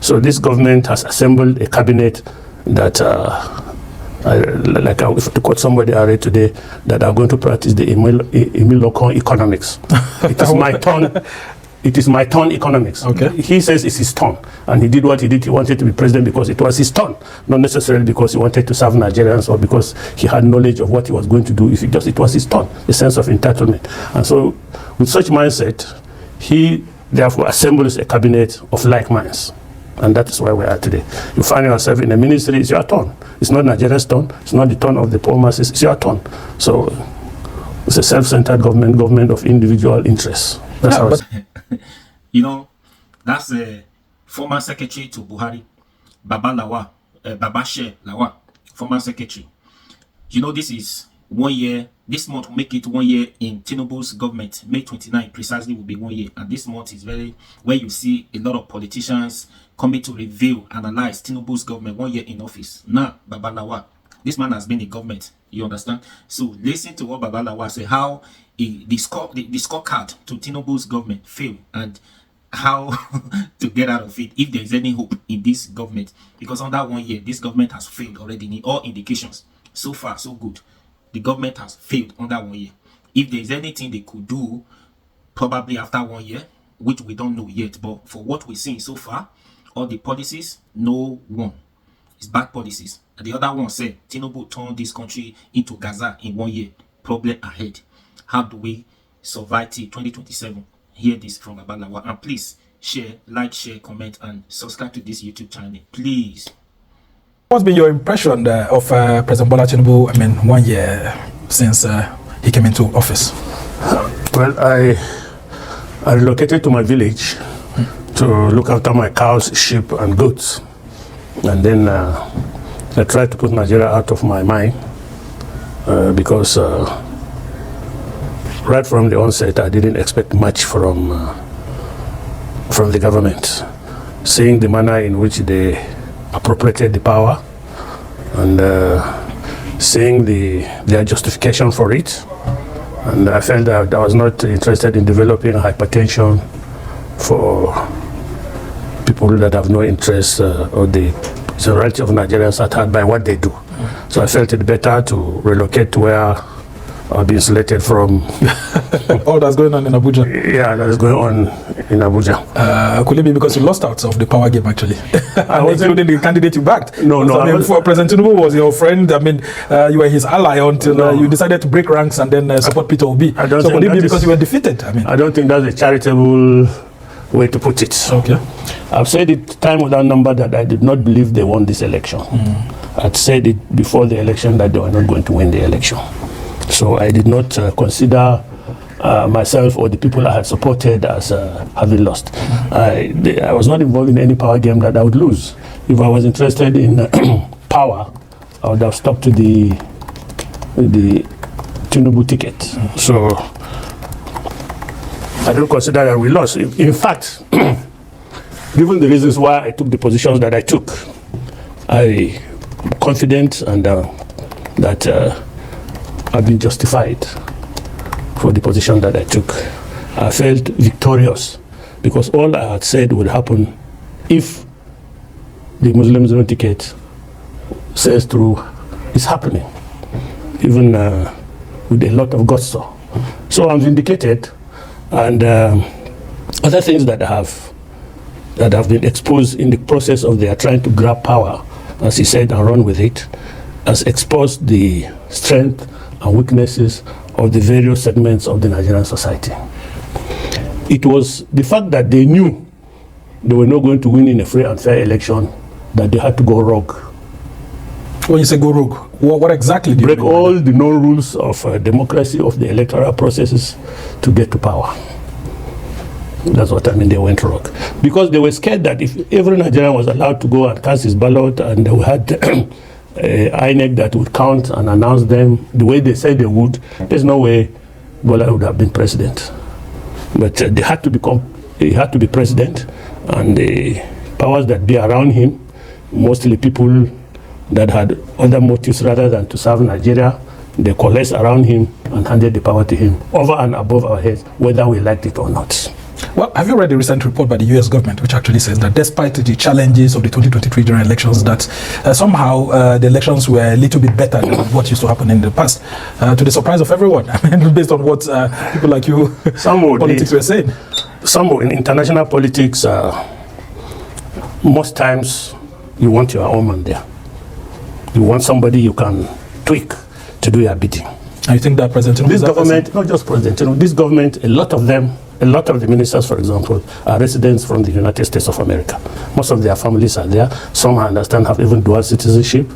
So this government has assembled a cabinet that, if to quote somebody I read today, that are going to practice the Emile economics. It is my turn. It is my turn economics. Okay. He says it's his turn, and he did what he did. He wanted to be president because it was his turn, not necessarily because he wanted to serve Nigerians or because he had knowledge of what he was going to do. If it was his turn, a sense of entitlement. And so, with such mindset, he therefore assembles a cabinet of like minds. And that is where we are today. You find yourself in a ministry, it's your turn. It's not Nigeria's turn. It's not the turn of the poor masses. It's your turn. So it's a self-centered government of individual interests. That's how it's. You know, that's the former secretary to Buhari, Babashe Lawa, former secretary. You know, this is 1 year. This month will make it 1 year in Tinubu's government. May 29 precisely will be 1 year. And this month is where you see a lot of politicians coming to review, analyze Tinubu's government 1 year in office. Now, Babalawa, this man has been in government. You understand? So listen to what Babalawa said, how the scorecard to Tinubu's government failed and how to get out of it if there is any hope in this government. Because under 1 year, this government has failed already in all indications. So far, so good. The government has failed under 1 year. If there is anything they could do, probably after 1 year, which we don't know yet, but for what we're seeing so far, all the policies, no one. It's bad policies. And the other one said, Tinubu turned this country into Gaza in 1 year. Problem ahead. How do we survive till 2027? Hear this from Babalawa. And please share, comment, and subscribe to this YouTube channel. Please. What's been your impression of President Bola Tinubu, 1 year since he came into office? Well, I relocated to my village to look after my cows, sheep, and goats. And then I tried to put Nigeria out of my mind because right from the onset, I didn't expect much from the government. Seeing the manner in which they appropriated the power and seeing their justification for it, and I felt that I was not interested in developing hypertension for people that have no interest or the majority of Nigerians are hurt by what they do. So I felt it better to relocate to where I'll be insulated from all that's going on in Abuja. Yeah, that is going on in Abuja. Could it be because you lost out of the power game, actually? Including the candidate you backed. No, for President Tinubu was your friend. You were his ally until you decided to break ranks and then support Peter Obi. So could it be because you were defeated? I don't think that's a charitable way to put it. Okay. I've said it time without number that I did not believe they won this election. I'd said it before the election that they were not going to win the election. So I did not consider myself or the people I had supported as having lost. I was not involved in any power game that I would lose. If I was interested in power, I would have stuck to the Tinubu ticket. So I don't consider that we lost. In fact, given the reasons why I took the positions that I took, I'm confident and that I've been justified for the position that I took. I felt victorious because all I had said would happen if the Muslim zone ticket says through is happening, even with a lot of gusto. So I'm vindicated, and other things that have been exposed in the process of their trying to grab power, as he said, and run with it, has exposed the strength and weaknesses of the various segments of the Nigerian society. It was the fact that they knew they were not going to win in a free and fair election that they had to go rogue. When you say go rogue, what exactly did break all the known rules of democracy, of the electoral processes to get to power. That's what I mean, they went rogue. Because they were scared that if every Nigerian was allowed to go and cast his ballot and they had INEC that would count and announce them the way they said they would, there's no way Bola would have been president. But they had to be president, and the powers that be around him, mostly people that had other motives rather than to serve Nigeria, they coalesced around him and handed the power to him over and above our heads, whether we liked it or not. Well, have you read the recent report by the US government, which actually says that despite the challenges of the 2023 general elections, that somehow the elections were a little bit better than what used to happen in the past, to the surprise of everyone? I mean, based on what people like you, politics were saying. Some in international politics, most times you want your own man there. You want somebody you can tweak to do your bidding. And you think that President Tinubu, this government, not just President Tinubu, this government, a lot of the ministers, for example, are residents from the United States of America. Most of their families are there. Some, I understand, have even dual citizenship.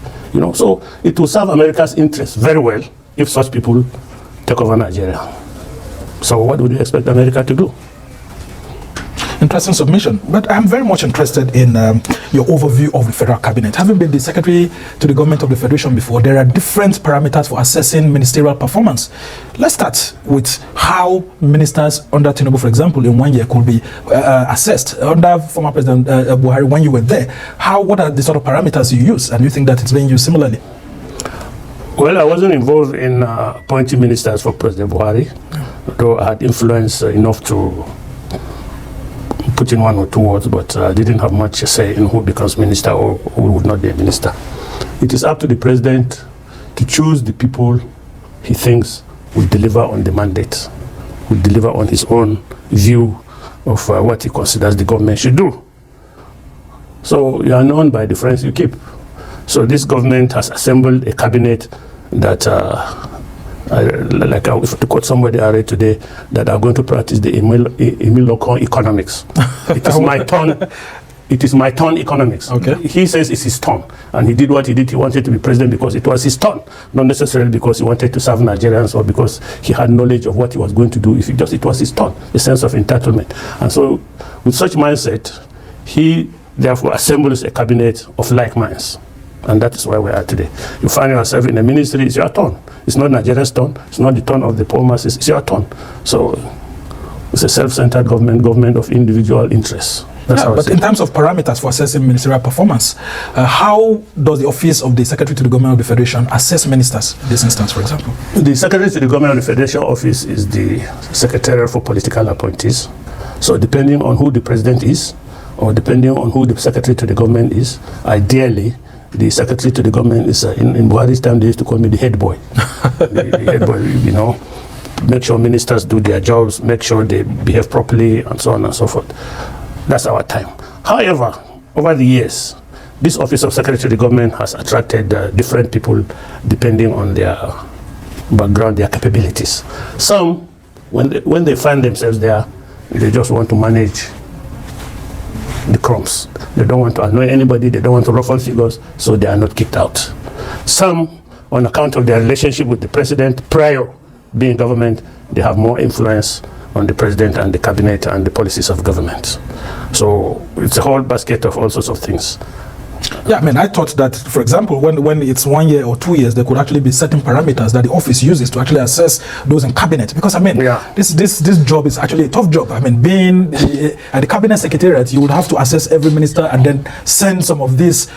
So it will serve America's interests very well if such people take over Nigeria. So what would you expect America to do? Interesting submission, but I'm very much interested in your overview of the federal cabinet. Having been the secretary to the government of the federation before, there are different parameters for assessing ministerial performance. Let's start with how ministers under Tinubu, for example, in 1 year could be assessed. Under former President Buhari, when you were there, what are the sort of parameters you use, and you think that it's being used similarly? Well, I wasn't involved in appointing ministers for President Buhari, though I had influence enough to put in 1 or 2 words, but didn't have much say in who becomes minister or who would not be a minister. It is up to the president to choose the people he thinks will deliver on the mandate, will deliver on his own view of what he considers the government should do. So you are known by the friends you keep. So this government has assembled a cabinet that if to quote somebody I read today, that are going to practice the Emil economics. It is my turn. It is my turn economics. Okay. He says it's his turn, and he did what he did. He wanted to be president because it was his turn, not necessarily because he wanted to serve Nigerians or because he had knowledge of what he was going to do. It was his turn, a sense of entitlement. And so, with such mindset, he therefore assembles a cabinet of like minds. And that is where we are today. You find yourself in a ministry, it's your turn. It's not Nigeria's turn. It's not the turn of the poor masses. It's your turn. So it's a self-centered government of individual interests. But in terms of parameters for assessing ministerial performance, how does the office of the Secretary to the Government of the Federation assess ministers in this instance, for example? The Secretary to the Government of the Federation office is the Secretariat for Political Appointees. So depending on who the president is, or depending on who the Secretary to the Government is, ideally, the Secretary to the Government is, in Buhari's time, they used to call me the head boy. the head boy, make sure ministers do their jobs, make sure they behave properly, and so on and so forth. That's our time. However, over the years, this Office of Secretary to the Government has attracted different people depending on their background, their capabilities. Some, when they find themselves there, they just want to manage the crumbs. They don't want to annoy anybody, they don't want to ruffle figures, so they are not kicked out. Some, on account of their relationship with the president prior being government, they have more influence on the president and the cabinet and the policies of government. So it's a whole basket of all sorts of things. Yeah, I mean, I thought that, for example, when it's 1 year or 2 years, there could actually be certain parameters that the office uses to actually assess those in cabinet. Because, I mean, this job is actually a tough job. I mean, being at the cabinet secretariat, you would have to assess every minister and then send some of these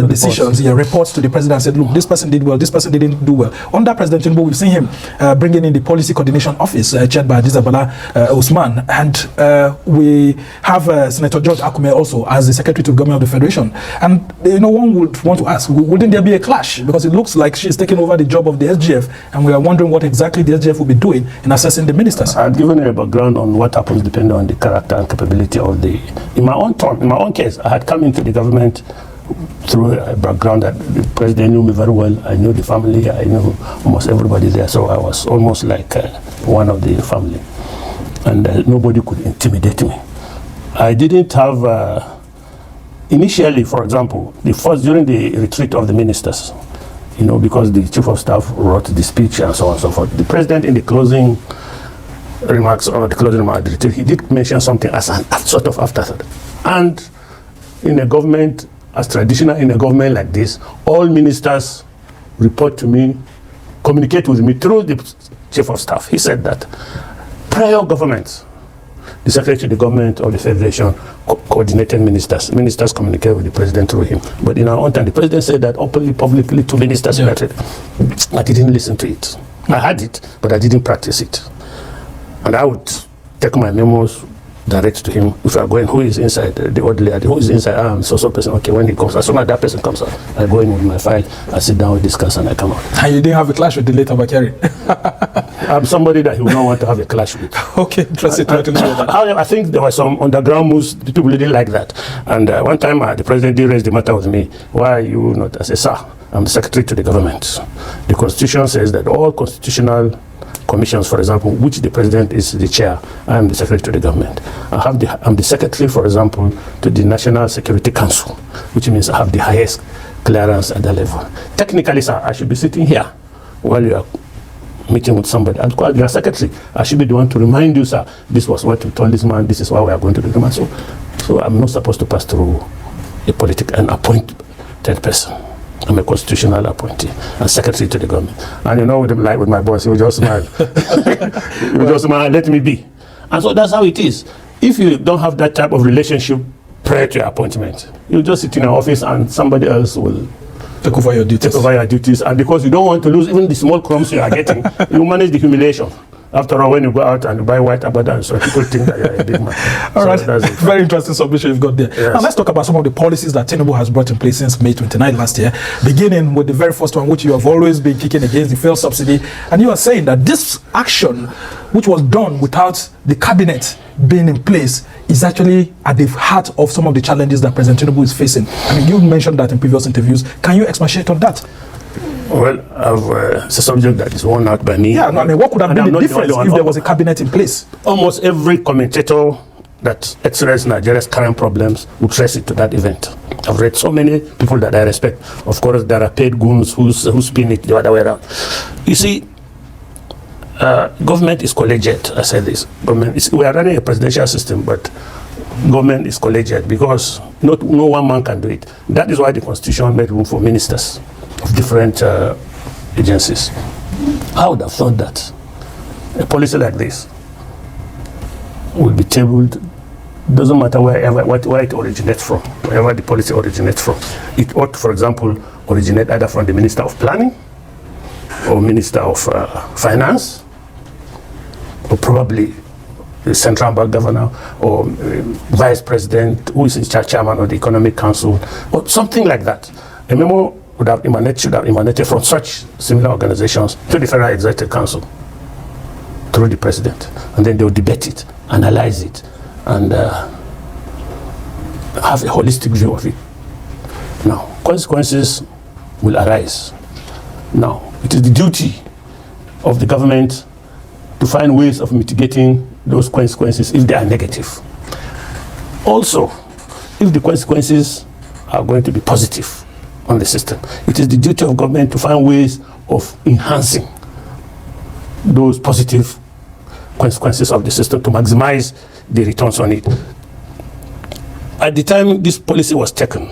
decisions, reports to the president and say, look, this person did well, this person didn't do well. Under President Tinubu, we've seen him bringing in the policy coordination office chaired by Adizabala Usman. And we have Senator George Akume also as the Secretary to the Government of the Federation. And one would want to ask, wouldn't there be a clash? Because it looks like she's taking over the job of the SGF, and we are wondering what exactly the SGF will be doing in assessing the ministers. I've given you a background on what happens depending on the character and capability of the... In my own case, I had come into the government through a background that the president knew me very well. I knew the family, I knew almost everybody there, so I was almost like one of the family. And nobody could intimidate me. I didn't have... Initially, for example, during the retreat of the ministers, because the chief of staff wrote the speech and so on and so forth, the president in the closing remarks or the closing remarks of the retreat, he did mention something as an sort of afterthought. And in a government, as traditional in a government like this, all ministers report to me, communicate with me through the chief of staff. He said that prior governments, the Secretary to the Government of the Federation coordinated ministers. Ministers communicate with the president through him. But in our own time, the president said that openly, publicly to ministers. I didn't listen to it. I had it, but I didn't practice it. And I would take my memos, direct to him. If I go in, who is inside? The old lady, who is inside? So person. Okay, when he comes, as soon as that person comes out, I go in with my file, I sit down, we discuss, and I come out. And you didn't have a clash with the late Abakari? I'm somebody that he would not want to have a clash with. Okay, interesting. However, I think there were some underground moves, the people didn't like that. And one time the president did raise the matter with me. Why are you not? I said, sir, I'm the secretary to the government. The constitution says that all constitutional commissions, for example, which the president is the chair, I am the secretary to the government. I'm the secretary, for example, to the National Security Council, which means I have the highest clearance at that level. Technically, sir, I should be sitting here while you are meeting with somebody. And call your secretary. I should be the one to remind you, sir, this was what we told this man, this is why we are going to do the man. So I'm not supposed to pass through an appointed person. I'm a constitutional appointee and secretary to the government. And you know, with my boss, he would just smile. He would just smile, let me be. And so that's how it is. If you don't have that type of relationship prior to your appointment, you just sit in your office and somebody else will take over your duties. And because you don't want to lose even the small crumbs you are getting, you manage the humiliation. After all, when you go out and you buy white abada, so people think that you're a big man. All right, very interesting submission you've got there. Yes. Now let's talk about some of the policies that Tinubu has brought in place since May 29 last year, beginning with the very first one, which you have always been kicking against, the fuel subsidy. And you are saying that this action, which was done without the cabinet being in place, is actually at the heart of some of the challenges that President Tinubu is facing. I mean, you mentioned that in previous interviews. Can you expatiate on that? Well, it's a subject that is worn out by me. Yeah, no, I mean, what could have been the difference if there was a cabinet in place? Almost every commentator that x-rays Nigeria's current problems would trace it to that event. I've read so many people that I respect. Of course, there are paid goons who spin it the other way around. You see, government is collegiate. I said this. We are running a presidential system, but government is collegiate because no one man can do it. That is why the Constitution made room for ministers of different agencies. I would have thought that a policy like this will be tabled. Doesn't matter where it originates from, wherever the policy originates from. It ought, for example, originate either from the Minister of Planning or Minister of Finance, or probably the Central Bank Governor or Vice President who is in charge, Chairman of the Economic Council, or something like that. A memo should have emanated from such similar organizations to the Federal Executive Council through the President, and then they will debate it, analyze it, and have a holistic view of it. Now, consequences will arise. Now, it is the duty of the government to find ways of mitigating those consequences if they are negative. Also, if the consequences are going to be positive on the system, it is the duty of government to find ways of enhancing those positive consequences of the system to maximize the returns on it. At the time this policy was taken,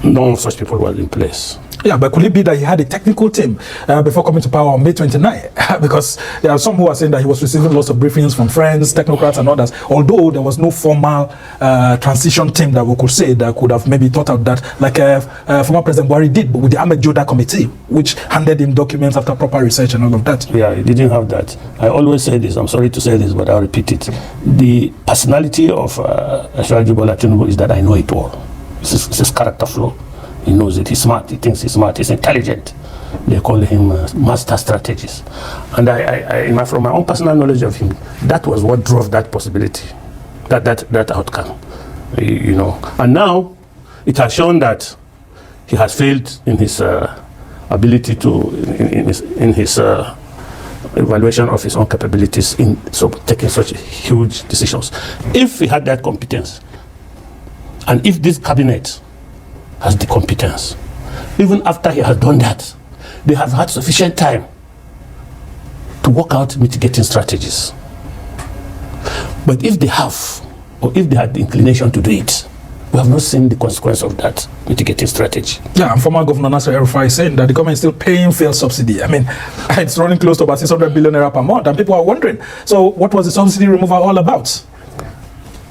no such people were in place. Yeah, but could it be that he had a technical team before coming to power on May 29? Because there are some who are saying that he was receiving lots of briefings from friends, technocrats and others, although there was no formal transition team that we could say that could have maybe thought out that, like former President Buhari did, but with the Ahmed Joda committee, which handed him documents after proper research and all of that. Yeah, he didn't have that. I always say this, I'm sorry to say this, but I'll repeat it. The personality of Ashwaji Bola Tinubu is that I know it all. It's his character flaw. He knows it. He's smart. He thinks he's smart. He's intelligent. They call him master strategist. And from my own personal knowledge of him, that was what drove that possibility, that outcome. You know. And now it has shown that he has failed in his ability to, in his evaluation of his own capabilities in taking such huge decisions. If he had that competence, and if this cabinet has the competence, even after he has done that, they have had sufficient time to work out mitigating strategies. But if they have, or if they had the inclination to do it, we have not seen the consequence of that mitigating strategy. Yeah, and former Governor Nasser El-Rufai is saying that the government is still paying fuel subsidy. I mean, it's running close to about 600 billion naira per month, and people are wondering, so what was the subsidy removal all about?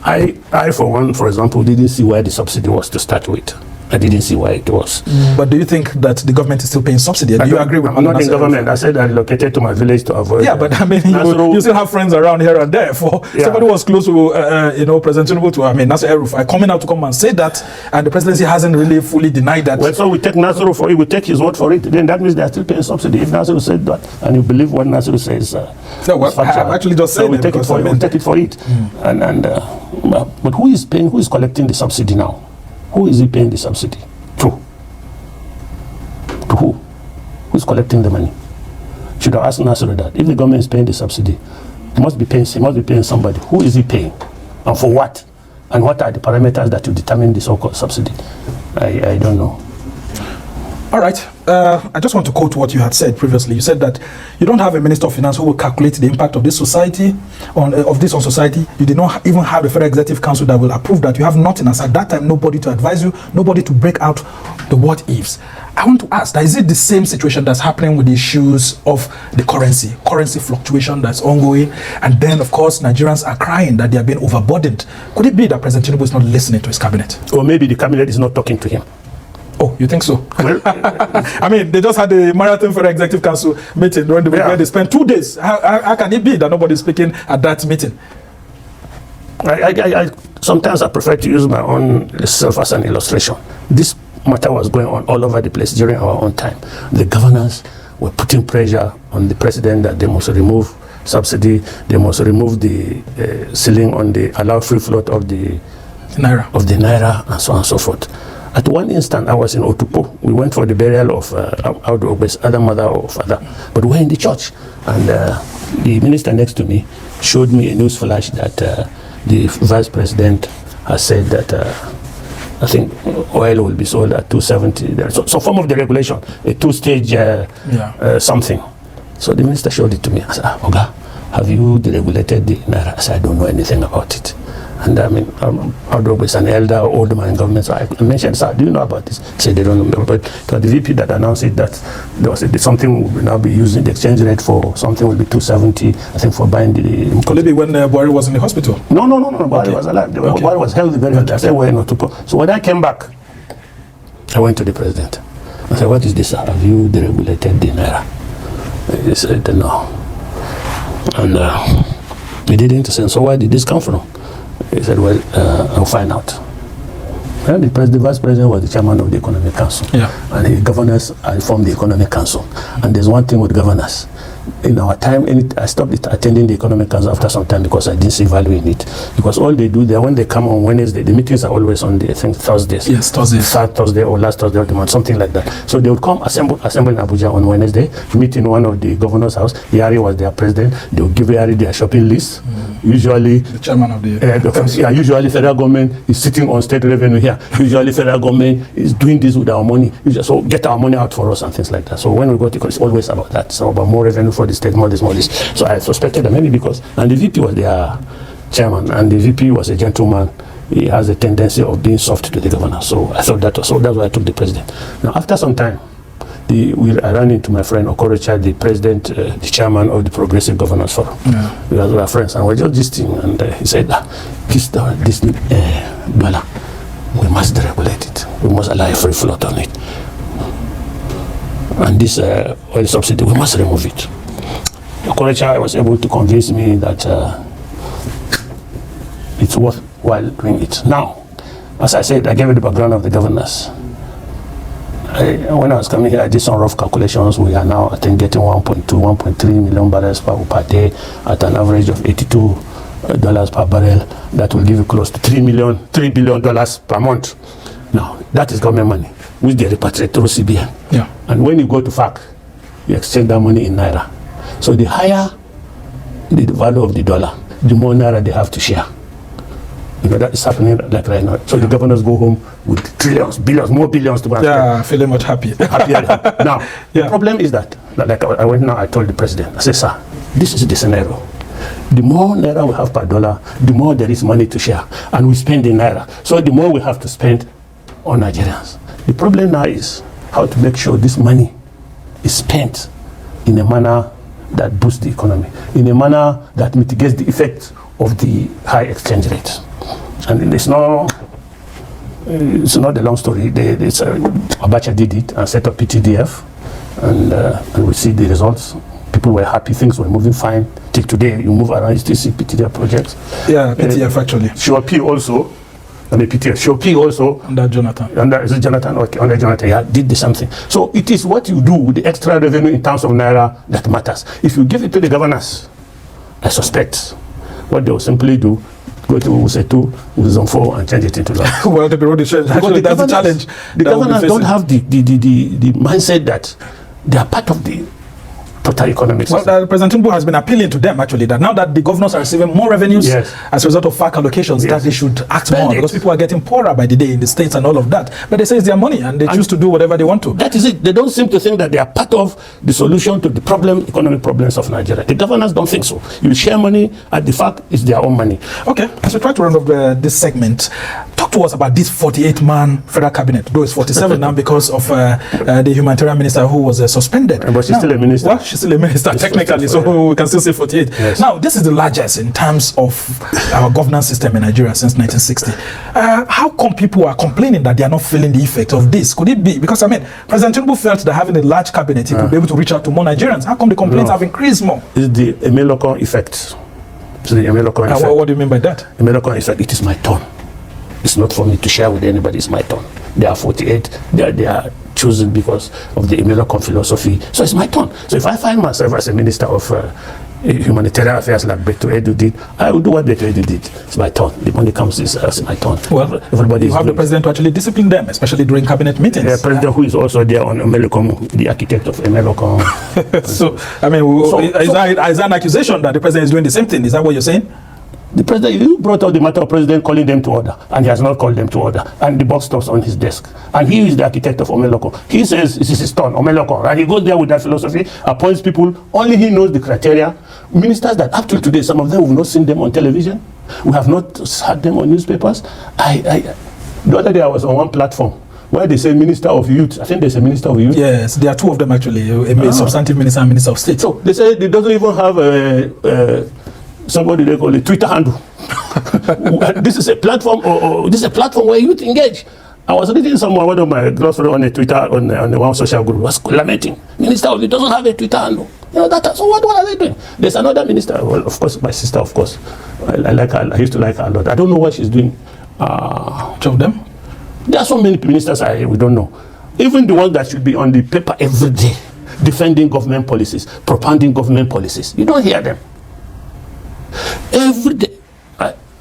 I, for one, for example, didn't see where the subsidy was to start with. I didn't see why it was. But do you think that the government is still paying subsidy? Do you agree with I'm not in government. I said I relocated to my village to avoid. Yeah, but I mean, you still have friends around here and there. For somebody who was close to, President Tinubu, to Nasser El-Rufai, coming out to come and say that, and the presidency hasn't really fully denied that. Well, so we take Nasser for it. We take his word for it. Then that means they are still paying subsidy. If Nasser said that, and you believe what Nasser says, I actually just said we take it for it. We take it for it. But who is paying? Who is collecting the subsidy now? Who is he paying the subsidy to? To who? Who's collecting the money? Should I ask Nasser that? If the government is paying the subsidy, he must be paying somebody. Who is he paying? And for what? And what are the parameters that will determine the so-called subsidy? I don't know. All right. I just want to quote what you had said previously. You said that you don't have a minister of finance who will calculate the impact of this society on society. You did not even have a federal executive council that will approve that. You have nothing. As at that time, nobody to advise you, nobody to break out the what ifs. I want to ask, is it the same situation that's happening with the issues of the currency fluctuation that's ongoing? And then, of course, Nigerians are crying that they are being overburdened. Could it be that President Tinubu is not listening to his cabinet? Or maybe the cabinet is not talking to him. Oh, you think so? Well, I mean, they just had the Marathon Federal Executive Council meeting where they spent 2 days. How can it be that nobody's speaking at that meeting? Sometimes I prefer to use my own self as an illustration. This matter was going on all over the place during our own time. The governors were putting pressure on the president that they must remove subsidy, they must remove the ceiling on the allowed free float of the naira, and so on and so forth. At one instant, I was in Otupo. We went for the burial of Audu other mother or father, but we were in the church, and the minister next to me showed me a news flash that the vice president has said that I think oil will be sold at 270. There. So form of the regulation, a two-stage something. So the minister showed it to me. I said, Oga, have you deregulated the naira? I said, I don't know anything about it. And I mean, Audu is an elder, old man in government. So I mentioned, sir, do you know about this? He said, they don't know. But it was the VP that announced it, that there was something will now be using the exchange rate for something will be 270, I think, for buying the... Could it be when Buhari was in the hospital? No. Buhari was alive. Buhari was healthy, very healthy. I said, we're not too. So when I came back, I went to the president. I said, what is this, sir? Have you deregulated the naira? He said, no. And he didn't say, so where did this come from? He said, well, I'll find out. And the vice president was the chairman of the Economic Council. Yeah. And the governors formed the Economic Council. And there's one thing with governors. In our time, I stopped attending the Economic Council after some time because I didn't see value in it. Because all they do there, when they come on Wednesday, the meetings are always on I think Thursdays. Yes, Thursdays. Third Thursday or last Thursday of the month, something like that. So they would come, assemble in Abuja on Wednesday, meet in one of the governor's house. Yari was their president. They would give Yari their shopping list. Usually, the chairman of the usually federal government is sitting on state revenue here. Usually federal government is doing this with our money. So get our money out for us and things like that. So when we go to it's always about that. So about more revenue for the state, more this. So I suspected that maybe and the VP was their chairman, and the VP was a gentleman. He has a tendency of being soft to the governor. So I thought that's why I took the president. Now after some time, I ran into my friend Okorocha, the president, the chairman of the Progressive Governors Forum. Yeah. We were friends, and we were just gisting, and he said, this dollar, we must deregulate it. We must allow a free float on it. And this oil subsidy, we must remove it. Okorocha was able to convince me that it's worthwhile doing it. Now, as I said, I gave you the background of the governors. When I was coming here, I did some rough calculations. We are now, I think, getting 1.3 million barrels per day at an average of $82 per barrel. That will give you close to $3 billion per month. Now, that is government money, which they repatriate through CBN. Yeah. And when you go to FAC, you exchange that money in naira. So the higher the value of the dollar, the more naira they have to share. You know, that is happening like right now. So the governors go home with trillions, billions, more billions to buy. Yeah, feeling much happier. Now, the problem is that, like I told the president, I said, sir, this is the scenario. The more naira we have per dollar, the more there is money to share. And we spend in naira. So the more we have to spend on Nigerians. The problem now is how to make sure this money is spent in a manner that boosts the economy, in a manner that mitigates the effect of the high exchange rate. And it's not it's not a long story. Abacha did it and set up PTDF, and we see the results. People were happy, things were moving fine. Till today, you move around, you still see PTDF projects. Yeah, PTDF actually. Shopi also, PTDF. Shopi also. Under Jonathan. Under Jonathan, yeah, did the same thing. So it is what you do with the extra revenue in terms of naira that matters. If you give it to the governors, I suspect what they will simply do, go to Usetu, Zone 4 and change it into law. Well, the road is actually that's the challenge. The governors don't have the mindset that they are part of the total economic system. Well, President Tinubu has been appealing to them actually that now that the governors are receiving more revenues as a result of FAC allocations, that they should act more because people are getting poorer by the day in the states and all of that. But they say it's their money and they choose to do whatever they want to. That is it. They don't seem to think that they are part of the solution to the economic problems of Nigeria. The governors don't think so. You share money at the FAC, it's their own money. Okay, as we try to round off this segment, talk to us about this 48-man federal cabinet, though it's 47 now because of the humanitarian minister who was suspended. But she's still a minister. Well, she's still a minister technically, so we can still say 48. Yes. Now, this is the largest in terms of our governance system in Nigeria since 1960. How come people are complaining that they are not feeling the effect of this? Could it be? Because, I mean, President Tinubu felt that having a large cabinet, he could be able to reach out to more Nigerians. How come the complaints have increased more? It's the Emelokon effect. It's the Emelokon effect. What do you mean by that? Emelokon effect, it is my turn. It's not for me to share with anybody, it's my turn. They are 48, they are chosen because of the Emelokon philosophy. So it's my turn. So if I find myself as a minister of humanitarian affairs like Beto Edu did, I will do what Beto Edu did. It's my turn. The money comes, it's my turn. Well, everybody you have the president to actually discipline them, especially during cabinet meetings. The president who is also there on Emelokon, the architect of Emelokon. So, I mean, is that an accusation that the president is doing the same thing? Is that what you're saying? The president, you brought up the matter of president calling them to order, and he has not called them to order, and the box stops on his desk. And he is the architect of Omeloko. He says this is his turn, Omeloko, and he goes there with that philosophy, appoints people, only he knows the criteria. Ministers that up till today, some of them we've not seen them on television, we have not had them on newspapers. The other day I was on one platform where they say Minister of Youth. I think there's a Minister of Youth. Yes, there are two of them actually, a substantive minister and Minister of State. So they say they doesn't even have somebody they call a Twitter handle. This is a platform, or this is a platform where youth engage. I was reading somewhere, one of my girls on a Twitter, on one social group, was lamenting. Minister of Youth doesn't have a Twitter handle. You know, so what are they doing? There's another minister, well, of course, my sister, of course. I like her, I used to like her a lot. I don't know what she's doing. Two of them? There are so many ministers we don't know. Even the ones that should be on the paper every day, defending government policies, propounding government policies. You don't hear them. Every day.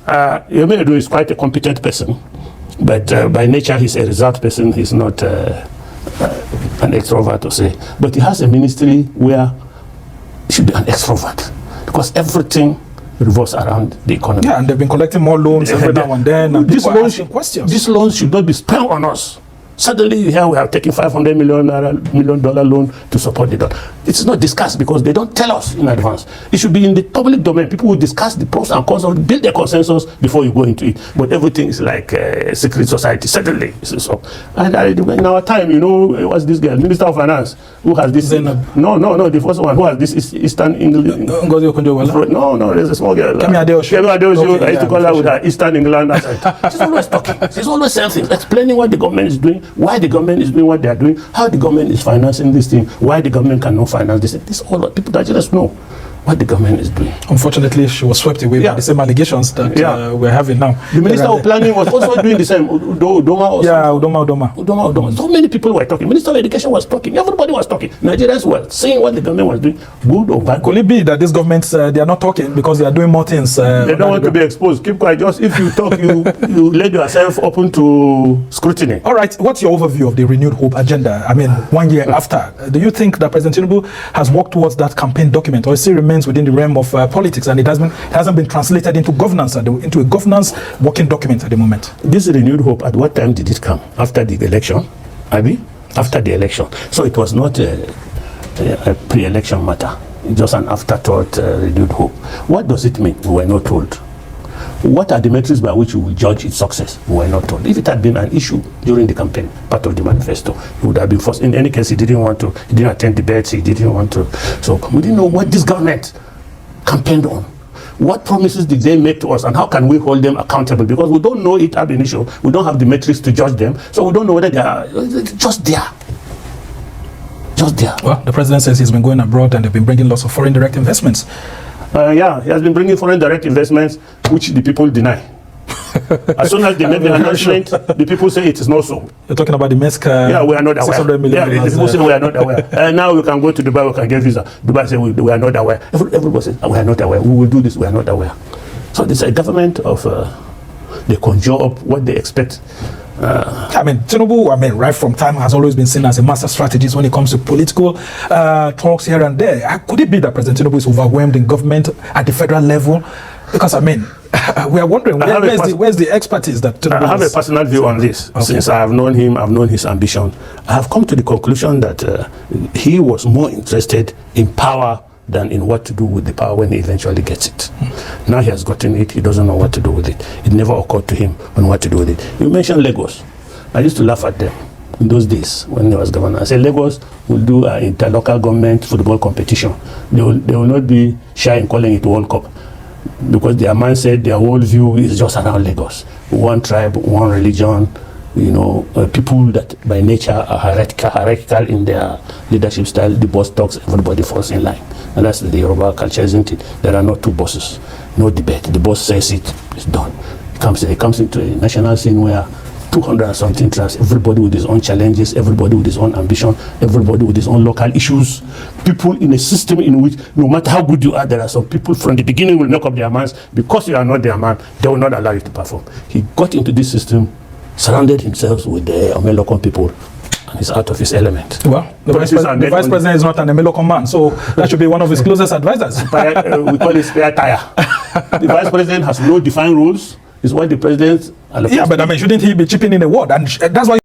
Yomedo is quite a competent person, but by nature he's a result person. He's not an extrovert to say. But he has a ministry where he should be an extrovert because everything revolves around the economy. Yeah, and they've been collecting more loans every now and then. And these loans should not be spent on us. Suddenly here we have taken $500 million loan to support the dollar. It's not discussed because they don't tell us in advance. It should be in the public domain. People will discuss the pros and cons, build their consensus before you go into it. But everything is like a secret society. Suddenly, so. And in our time, you know, what's this girl, Minister of Finance, who has this? No, the first one who has this Eastern England. No, there's a small girl. Kemi Adeosu. I used to call her with her Eastern England accent. She's always talking. She's always saying things, explaining what the government is doing, why the government is doing what they are doing, how the government is financing this thing, why the government cannot finance this. This all people that just know what the government is doing. Unfortunately, she was swept away by the same allegations that we're having now. The Minister of Planning was also doing the same. Udoma. So many people were talking. Minister of Education was talking. Everybody was talking. Nigerians were saying what the government was doing, good or bad. Could it be that these governments, they are not talking because they are doing more things? They don't want to be exposed. Keep quiet. Just if you talk, you let yourself open to scrutiny. All right. What's your overview of the Renewed Hope agenda? I mean, 1 year after, do you think that President Tinubu has worked towards that campaign document, or it still remains within the realm of politics, and it hasn't been translated into governance, into a governance working document at the moment? This Renewed Hope, at what time did it come? After the election? After the election. So it was not a pre-election matter. It's just an afterthought Renewed Hope. What does it mean? We were not told. What are the metrics by which we will judge its success? We were not told. If it had been an issue during the campaign, part of the manifesto, it would have been forced. In any case, he didn't attend debates, he didn't want to. So we didn't know what this government campaigned on. What promises did they make to us, and how can we hold them accountable? Because we don't know it ab initio. We don't have the metrics to judge them, so we don't know whether they are just there. Just there. Well, the president says he's been going abroad and they've been bringing lots of foreign direct investments. Yeah, he has been bringing foreign direct investments, which the people deny. As soon as they make the announcement, the people say it is not so. You're talking about the MESCA. Yeah, we are not aware. 600 million. Yeah, the people say we are not aware. Now we can go to Dubai, we can get visa. Dubai say we are not aware. Everybody says we are not aware. We will do this, we are not aware. So it's a government of, they conjure up what they expect. I mean, Tinubu, right from time, has always been seen as a master strategist when it comes to political talks here and there. Could it be that President Tinubu is overwhelmed in government at the federal level? Because, we are wondering, where's the expertise that Tinubu I have a personal view on this. Okay. Since I have known him, I've known his ambition. I have come to the conclusion that he was more interested in power than in what to do with the power when he eventually gets it. Now he has gotten it, he doesn't know what to do with it. It never occurred to him on what to do with it. You mentioned Lagos. I used to laugh at them in those days when he was governor. I said Lagos will do an interlocal government football competition. They will not be shy in calling it World Cup, because their man said their whole view is just around Lagos. One tribe, one religion, people that by nature are hierarchical in their leadership style. The boss talks, everybody falls in line. And that's the Yoruba culture, isn't it? There are no two bosses, no debate. The boss says it, it's done. It comes into a national scene where 200 and something tribes, everybody with his own challenges, everybody with his own ambition, everybody with his own local issues. People in a system in which, no matter how good you are, there are some people from the beginning will make up their minds. Because you are not their man, they will not allow you to perform. He got into this system, surrounded himself with the Omelokon people, and he's out of his element. Well, the vice president is not an Omelokon man, so that should be one of his closest advisors. We call it spare tire. The vice president has no defined rules. It's what the president. Yeah, but shouldn't he be chipping in a word? And that's why.